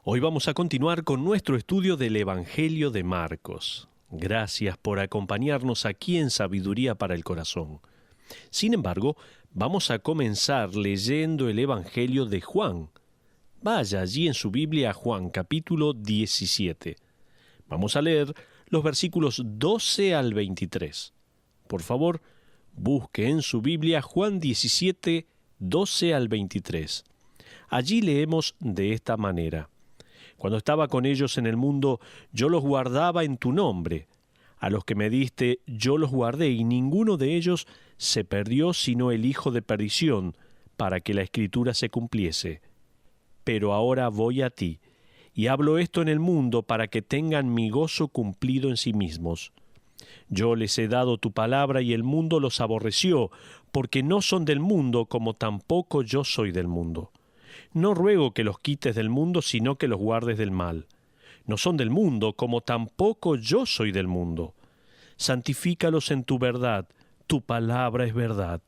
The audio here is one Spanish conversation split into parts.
Hoy vamos a continuar con nuestro estudio del Evangelio de Marcos. Gracias por acompañarnos aquí en Sabiduría para el Corazón. Sin embargo, vamos a comenzar leyendo el Evangelio de Juan. Vaya allí en su Biblia a Juan, capítulo 17. Vamos a leer los versículos 12 al 23. Por favor, busque en su Biblia Juan 17, 12 al 23. Allí leemos de esta manera: Cuando estaba con ellos en el mundo, yo los guardaba en tu nombre. A los que me diste, yo los guardé, y ninguno de ellos se perdió, sino el hijo de perdición, para que la Escritura se cumpliese. Pero ahora voy a ti, y hablo esto en el mundo, para que tengan mi gozo cumplido en sí mismos. Yo les he dado tu palabra, y el mundo los aborreció, porque no son del mundo, como tampoco yo soy del mundo. No ruego que los quites del mundo, sino que los guardes del mal. No son del mundo, como tampoco yo soy del mundo. Santifícalos en tu verdad, tu palabra es verdad.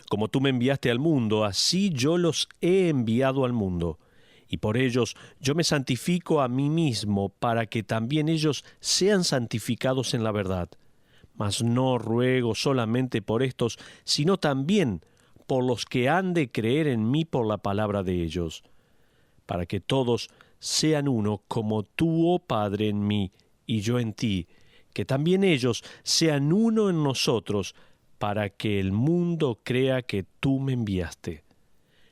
Como tú me enviaste al mundo, así yo los he enviado al mundo. Y por ellos yo me santifico a mí mismo, para que también ellos sean santificados en la verdad. Mas no ruego solamente por estos, sino también por los que han de creer en mí por la palabra de ellos, para que todos sean uno, como tú, oh Padre, en mí y yo en ti, que también ellos sean uno en nosotros, para que el mundo crea que tú me enviaste.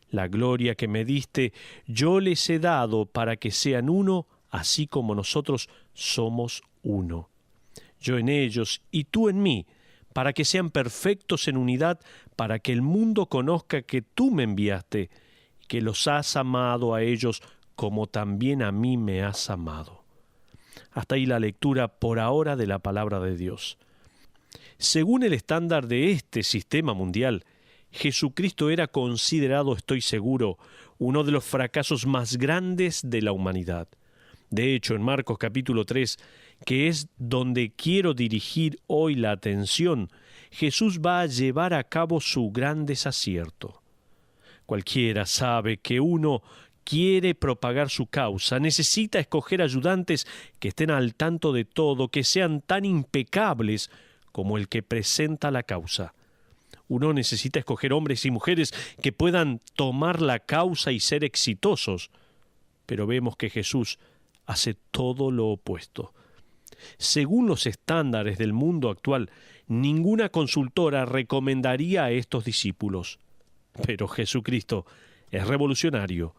La gloria que me diste yo les he dado, para que sean uno, así como nosotros somos uno. Yo en ellos y tú en mí, para que sean perfectos en unidad, para que el mundo conozca que tú me enviaste, que los has amado a ellos como también a mí me has amado. Hasta ahí la lectura por ahora de la palabra de Dios. Según el estándar de este sistema mundial, Jesucristo era considerado, estoy seguro, uno de los fracasos más grandes de la humanidad. De hecho, en Marcos capítulo 3, que es donde quiero dirigir hoy la atención, Jesús va a llevar a cabo su gran desacierto. Cualquiera sabe que uno quiere propagar su causa, necesita escoger ayudantes que estén al tanto de todo, que sean tan impecables como el que presenta la causa. Uno necesita escoger hombres y mujeres que puedan tomar la causa y ser exitosos. Pero vemos que Jesús hace todo lo opuesto. Según los estándares del mundo actual, ninguna consultora recomendaría a estos discípulos. Pero Jesucristo es revolucionario.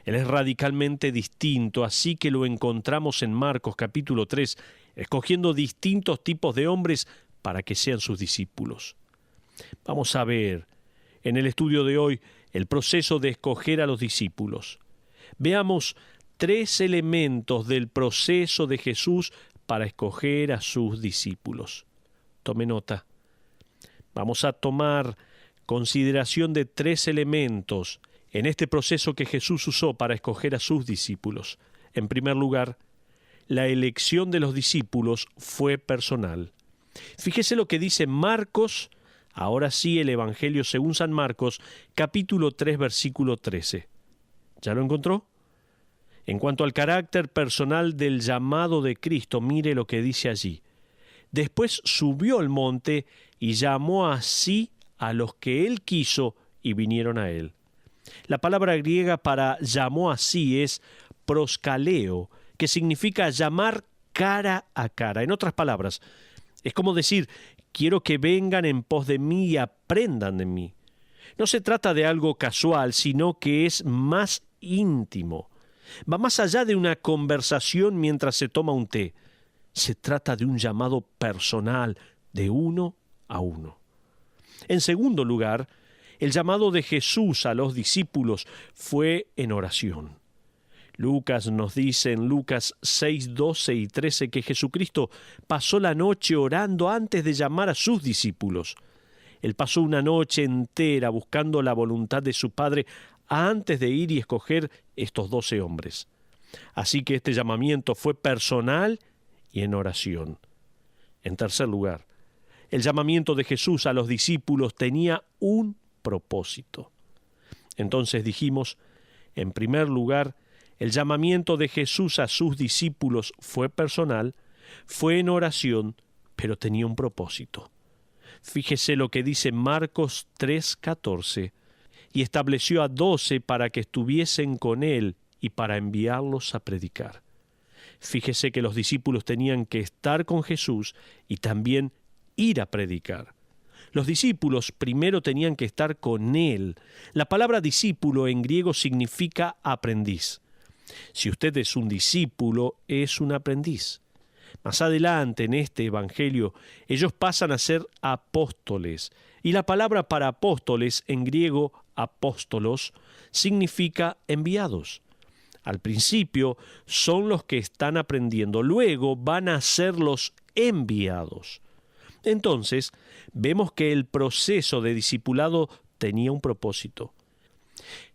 Él es radicalmente distinto, así que lo encontramos en Marcos capítulo 3, escogiendo distintos tipos de hombres para que sean sus discípulos. Vamos a ver en el estudio de hoy el proceso de escoger a los discípulos. Veamos 3 elementos del proceso de Jesús para escoger a sus discípulos. Tome nota. Vamos a tomar consideración de 3 elementos en este proceso que Jesús usó para escoger a sus discípulos. En primer lugar, la elección de los discípulos fue personal. Fíjese lo que dice Marcos, ahora sí el Evangelio según San Marcos, capítulo 3, versículo 13. ¿Ya lo encontró? En cuanto al carácter personal del llamado de Cristo, mire lo que dice allí. Después subió al monte y llamó a sí a los que él quiso y vinieron a él. La palabra griega para llamó a sí es proskaleo, que significa llamar cara a cara. En otras palabras, es como decir, quiero que vengan en pos de mí y aprendan de mí. No se trata de algo casual, sino que es más íntimo. Va más allá de una conversación mientras se toma un té. Se trata de un llamado personal, de uno a uno. En segundo lugar, el llamado de Jesús a los discípulos fue en oración. Lucas nos dice en Lucas 6, 12 y 13 que Jesucristo pasó la noche orando antes de llamar a sus discípulos. Él pasó una noche entera buscando la voluntad de su Padre antes de ir y escoger estos 12 hombres. Así que este llamamiento fue personal y en oración. En tercer lugar, el llamamiento de Jesús a los discípulos tenía un propósito. Entonces dijimos, en primer lugar, El llamamiento de Jesús a sus discípulos fue personal, fue en oración, pero tenía un propósito. Fíjese lo que dice Marcos 3:14, y estableció a 12 para que estuviesen con él y para enviarlos a predicar. Fíjese que los discípulos tenían que estar con Jesús y también ir a predicar. Los discípulos primero tenían que estar con él. La palabra discípulo en griego significa aprendiz. Si usted es un discípulo, es un aprendiz. Más adelante en este evangelio, ellos pasan a ser apóstoles. Y la palabra para apóstoles, en griego apóstolos, significa enviados. Al principio son los que están aprendiendo, luego van a ser los enviados. Entonces, vemos que el proceso de discipulado tenía un propósito.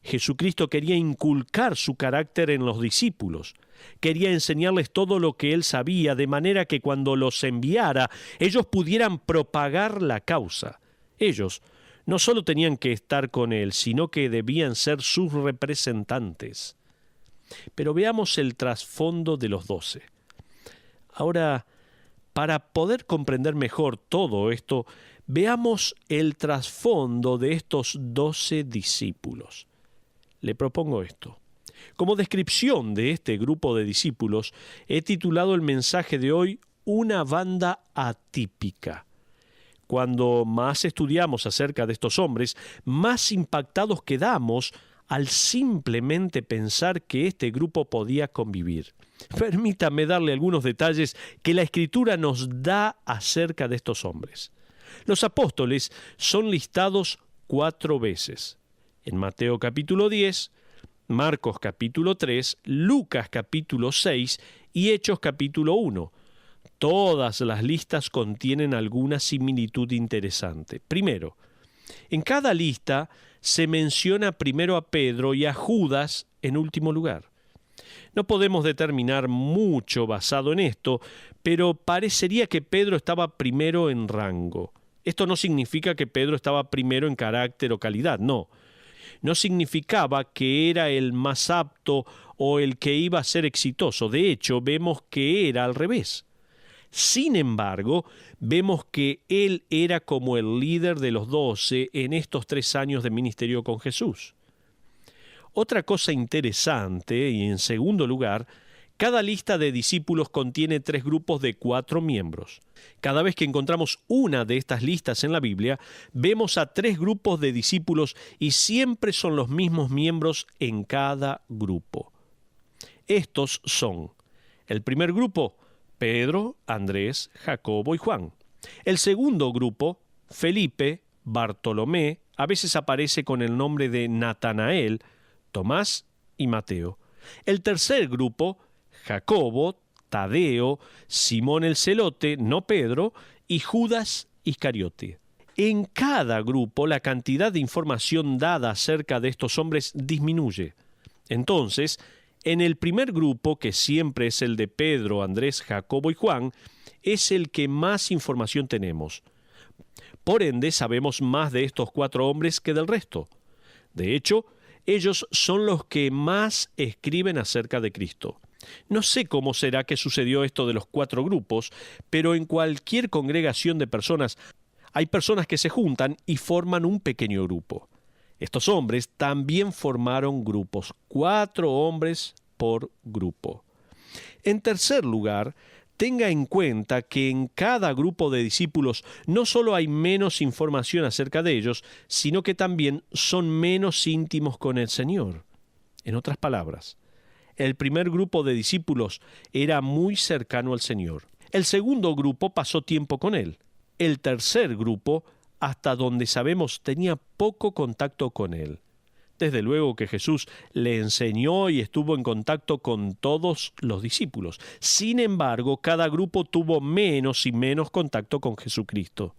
Jesucristo quería inculcar su carácter en los discípulos. Quería enseñarles todo lo que él sabía, de manera que cuando los enviara, ellos pudieran propagar la causa. Ellos no solo tenían que estar con él, sino que debían ser sus representantes. Pero veamos el trasfondo de los 12. Ahora, para poder comprender mejor todo esto, veamos el trasfondo de estos 12 discípulos. Le propongo esto. Como descripción de este grupo de discípulos, he titulado el mensaje de hoy Una banda atípica. Cuando más estudiamos acerca de estos hombres, más impactados quedamos al simplemente pensar que este grupo podía convivir. Permítame darle algunos detalles que la Escritura nos da acerca de estos hombres. Los apóstoles son listados 4 veces. En Mateo capítulo 10, Marcos capítulo 3, Lucas capítulo 6 y Hechos capítulo 1. Todas las listas contienen alguna similitud interesante. Primero, en cada lista se menciona primero a Pedro y a Judas en último lugar. No podemos determinar mucho basado en esto, pero parecería que Pedro estaba primero en rango. Esto no significa que Pedro estaba primero en carácter o calidad, no. No significaba que era el más apto o el que iba a ser exitoso. De hecho, vemos que era al revés. Sin embargo, vemos que él era como el líder de los 12 en estos 3 años de ministerio con Jesús. Otra cosa interesante, y en segundo lugar, cada lista de discípulos contiene 3 grupos de 4 miembros. Cada vez que encontramos una de estas listas en la Biblia, vemos a 3 grupos de discípulos y siempre son los mismos miembros en cada grupo. Estos son: el primer grupo, Pedro, Andrés, Jacobo y Juan. El segundo grupo, Felipe, Bartolomé, a veces aparece con el nombre de Natanael, Tomás y Mateo. El tercer grupo, Jacobo, Tadeo, Simón el Celote, no Pedro, y Judas Iscariote. En cada grupo la cantidad de información dada acerca de estos hombres disminuye. Entonces, en el primer grupo, que siempre es el de Pedro, Andrés, Jacobo y Juan, es el que más información tenemos. Por ende, sabemos más de estos 4 hombres que del resto. De hecho, ellos son los que más escriben acerca de Cristo. No sé cómo será que sucedió esto de los 4 grupos, pero en cualquier congregación de personas hay personas que se juntan y forman un pequeño grupo. Estos hombres también formaron grupos, 4 hombres por grupo. En tercer lugar, tenga en cuenta que en cada grupo de discípulos no solo hay menos información acerca de ellos, sino que también son menos íntimos con el Señor. En otras palabras, el primer grupo de discípulos era muy cercano al Señor. El segundo grupo pasó tiempo con Él. El tercer grupo, hasta donde sabemos, tenía poco contacto con Él. Desde luego que Jesús le enseñó y estuvo en contacto con todos los discípulos. Sin embargo, cada grupo tuvo menos y menos contacto con Jesucristo.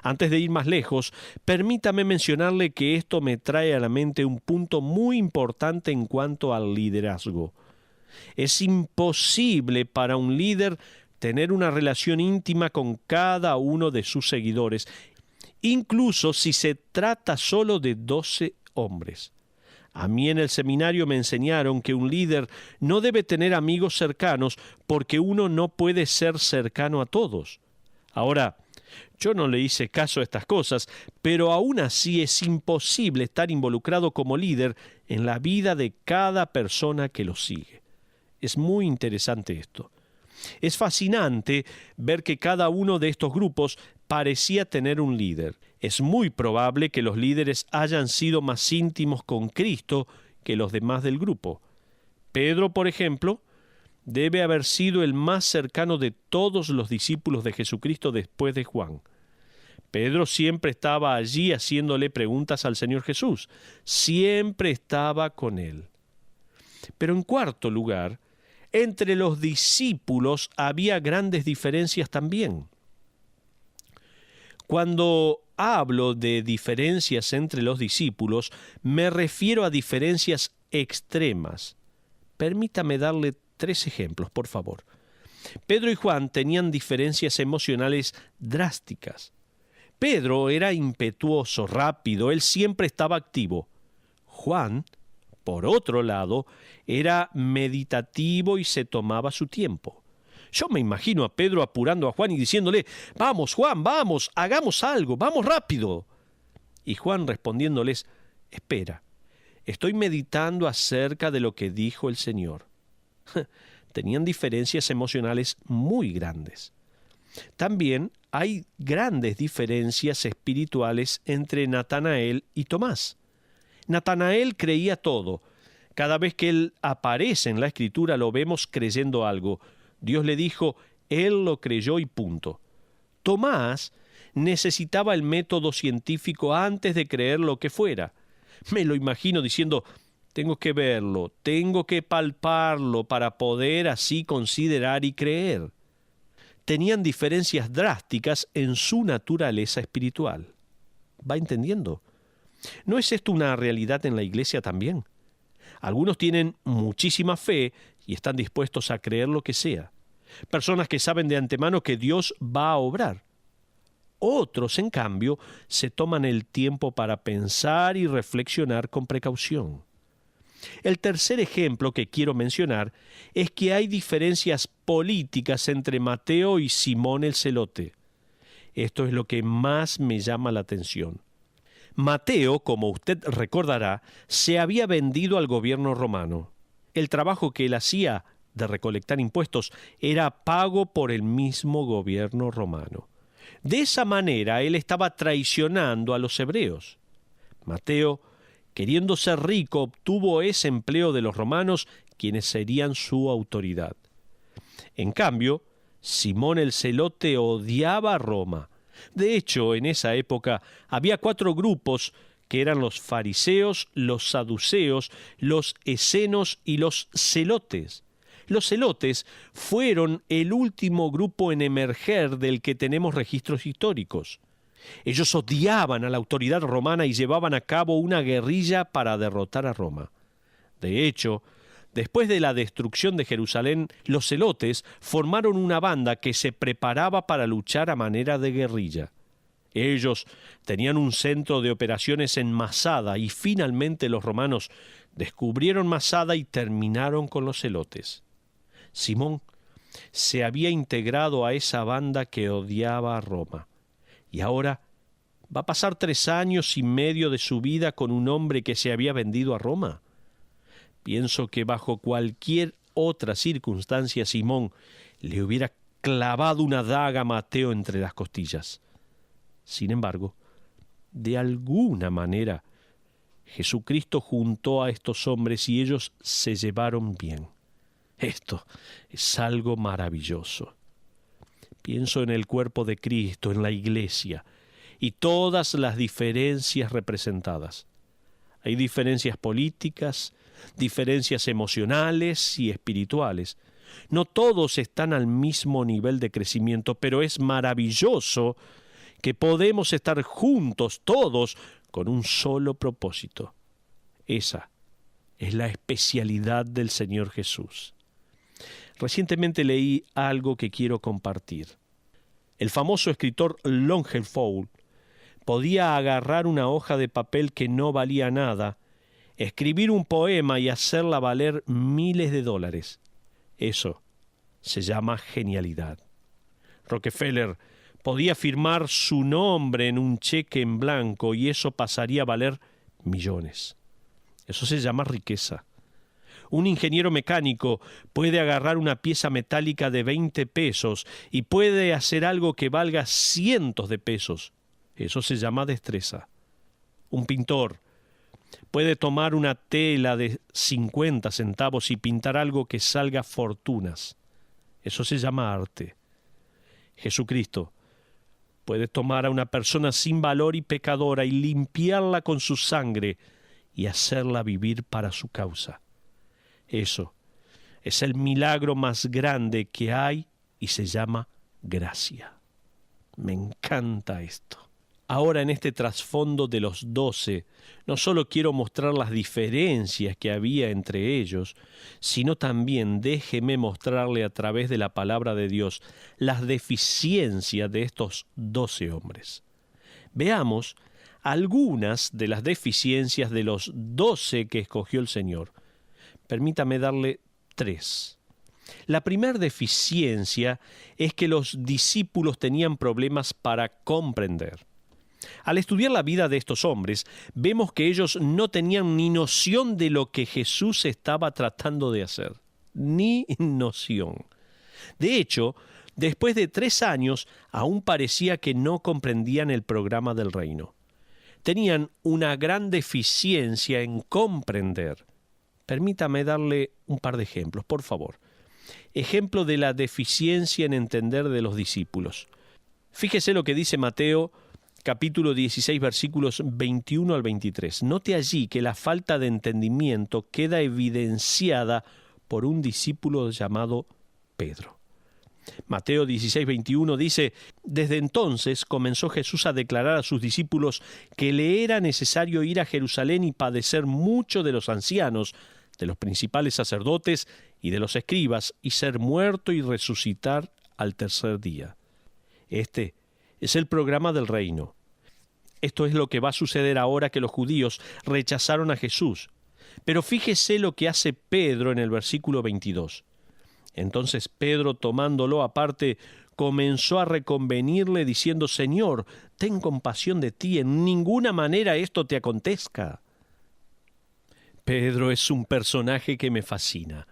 Antes de ir más lejos, permítame mencionarle que esto me trae a la mente un punto muy importante en cuanto al liderazgo. Es imposible para un líder tener una relación íntima con cada uno de sus seguidores, incluso si se trata solo de 12 hombres. A mí en el seminario me enseñaron que un líder no debe tener amigos cercanos porque uno no puede ser cercano a todos. Ahora, yo no le hice caso a estas cosas, pero aún así es imposible estar involucrado como líder en la vida de cada persona que lo sigue. Es muy interesante esto. Es fascinante ver que cada uno de estos grupos parecía tener un líder. Es muy probable que los líderes hayan sido más íntimos con Cristo que los demás del grupo. Pedro, por ejemplo, debe haber sido el más cercano de todos los discípulos de Jesucristo después de Juan. Pedro siempre estaba allí haciéndole preguntas al Señor Jesús. Siempre estaba con él. Pero en cuarto lugar, entre los discípulos había grandes diferencias también. Cuando hablo de diferencias entre los discípulos, me refiero a diferencias extremas. Permítame darle 3 ejemplos, por favor. Pedro y Juan tenían diferencias emocionales drásticas. Pedro era impetuoso, rápido, él siempre estaba activo. Juan, por otro lado, era meditativo y se tomaba su tiempo. Yo me imagino a Pedro apurando a Juan y diciéndole: «Vamos, Juan, vamos, hagamos algo, vamos rápido». Y Juan respondiéndoles: «Espera, estoy meditando acerca de lo que dijo el Señor». Tenían diferencias emocionales muy grandes. También hay grandes diferencias espirituales entre Natanael y Tomás. Natanael creía todo. Cada vez que él aparece en la Escritura lo vemos creyendo algo. Dios le dijo, él lo creyó y punto. Tomás necesitaba el método científico antes de creer lo que fuera. Me lo imagino diciendo: tengo que verlo, tengo que palparlo para poder así considerar y creer. Tenían diferencias drásticas en su naturaleza espiritual. ¿Va entendiendo? ¿No es esto una realidad en la iglesia también? Algunos tienen muchísima fe y están dispuestos a creer lo que sea. Personas que saben de antemano que Dios va a obrar. Otros, en cambio, se toman el tiempo para pensar y reflexionar con precaución. El tercer ejemplo que quiero mencionar es que hay diferencias políticas entre Mateo y Simón el Celote. Esto es lo que más me llama la atención. Mateo, como usted recordará, se había vendido al gobierno romano. El trabajo que él hacía de recolectar impuestos era pago por el mismo gobierno romano. De esa manera él estaba traicionando a los hebreos. Mateo, queriendo ser rico, obtuvo ese empleo de los romanos, quienes serían su autoridad. En cambio, Simón el Celote odiaba a Roma. De hecho, en esa época había 4 grupos que eran los fariseos, los saduceos, los esenos y los celotes. Los celotes fueron el último grupo en emerger del que tenemos registros históricos. Ellos odiaban a la autoridad romana y llevaban a cabo una guerrilla para derrotar a Roma. De hecho, después de la destrucción de Jerusalén, los celotes formaron una banda que se preparaba para luchar a manera de guerrilla. Ellos tenían un centro de operaciones en Masada y finalmente los romanos descubrieron Masada y terminaron con los celotes. Simón se había integrado a esa banda que odiaba a Roma. Y ahora va a pasar 3 años y medio de su vida con un hombre que se había vendido a Roma. Pienso que bajo cualquier otra circunstancia Simón le hubiera clavado una daga a Mateo entre las costillas. Sin embargo, de alguna manera, Jesucristo juntó a estos hombres y ellos se llevaron bien. Esto es algo maravilloso. Pienso en el cuerpo de Cristo, en la iglesia, y todas las diferencias representadas. Hay diferencias políticas, diferencias emocionales y espirituales. No todos están al mismo nivel de crecimiento, pero es maravilloso que podemos estar juntos todos con un solo propósito. Esa es la especialidad del Señor Jesús. Recientemente leí algo que quiero compartir. El famoso escritor Longfellow podía agarrar una hoja de papel que no valía nada escribir un poema y hacerla valer miles de dólares. Eso se llama genialidad. Rockefeller podía firmar su nombre en un cheque en blanco y eso pasaría a valer millones. Eso se llama riqueza. Un ingeniero mecánico puede agarrar una pieza metálica de 20 pesos y puede hacer algo que valga cientos de pesos. Eso se llama destreza. Un pintor puede tomar una tela de 50 centavos y pintar algo que salga fortunas. Eso se llama arte. Jesucristo puede tomar a una persona sin valor y pecadora y limpiarla con su sangre y hacerla vivir para su causa. Eso es el milagro más grande que hay y se llama gracia. Me encanta esto. Ahora, en este trasfondo de los 12, no solo quiero mostrar las diferencias que había entre ellos, sino también déjeme mostrarle a través de la palabra de Dios las deficiencias de estos 12 hombres. Veamos algunas de las deficiencias de los 12 que escogió el Señor. Permítame darle 3. La primera deficiencia es que los discípulos tenían problemas para comprender. Al estudiar la vida de estos hombres, vemos que ellos no tenían ni noción de lo que Jesús estaba tratando de hacer. Ni noción. De hecho, después de 3 años, aún parecía que no comprendían el programa del reino. Tenían una gran deficiencia en comprender. Permítame darle un par de ejemplos, por favor. Ejemplo de la deficiencia en entender de los discípulos. Fíjese lo que dice Mateo, capítulo 16, versículos 21 al 23. Note allí que la falta de entendimiento queda evidenciada por un discípulo llamado Pedro. Mateo 16, 21 dice: Desde entonces comenzó Jesús a declarar a sus discípulos que le era necesario ir a Jerusalén y padecer mucho de los ancianos, de los principales sacerdotes y de los escribas, y ser muerto y resucitar al tercer día. Este es el programa del reino. Esto es lo que va a suceder ahora que los judíos rechazaron a Jesús. Pero fíjese lo que hace Pedro en el versículo 22. Entonces Pedro, tomándolo aparte, comenzó a reconvenirle diciendo: Señor, ten compasión de ti, en ninguna manera esto te acontezca. Pedro es un personaje que me fascina.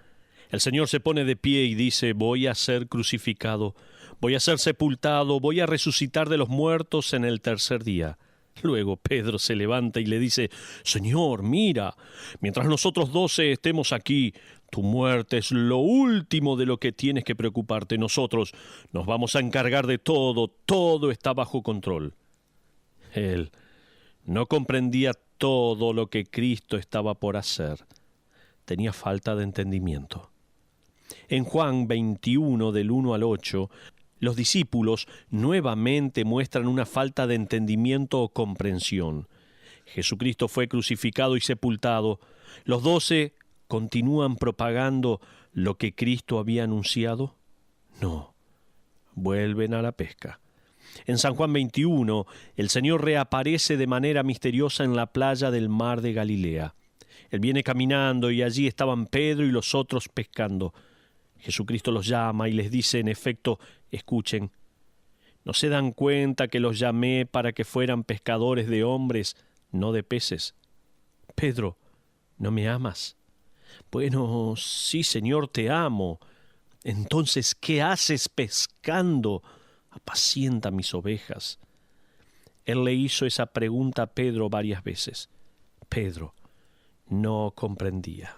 El Señor se pone de pie y dice: voy a ser crucificado, voy a ser sepultado, voy a resucitar de los muertos en el tercer día. Luego Pedro se levanta y le dice: Señor, mira, mientras nosotros 12 estemos aquí, tu muerte es lo último de lo que tienes que preocuparte. Nosotros nos vamos a encargar de todo, todo está bajo control. Él no comprendía todo lo que Cristo estaba por hacer. Tenía falta de entendimiento. En Juan 21, del 1 al 8, los discípulos nuevamente muestran una falta de entendimiento o comprensión. Jesucristo fue crucificado y sepultado. Los 12 continúan propagando lo que Cristo había anunciado. No, vuelven a la pesca. En San Juan 21, el Señor reaparece de manera misteriosa en la playa del mar de Galilea. Él viene caminando y allí estaban Pedro y los otros pescando. Jesucristo los llama y les dice, en efecto, escuchen, ¿no se dan cuenta que los llamé para que fueran pescadores de hombres, no de peces? Pedro, ¿no me amas? Bueno, sí, Señor, te amo. Entonces, ¿qué haces pescando? Apacienta mis ovejas. Él le hizo esa pregunta a Pedro varias veces. Pedro no comprendía.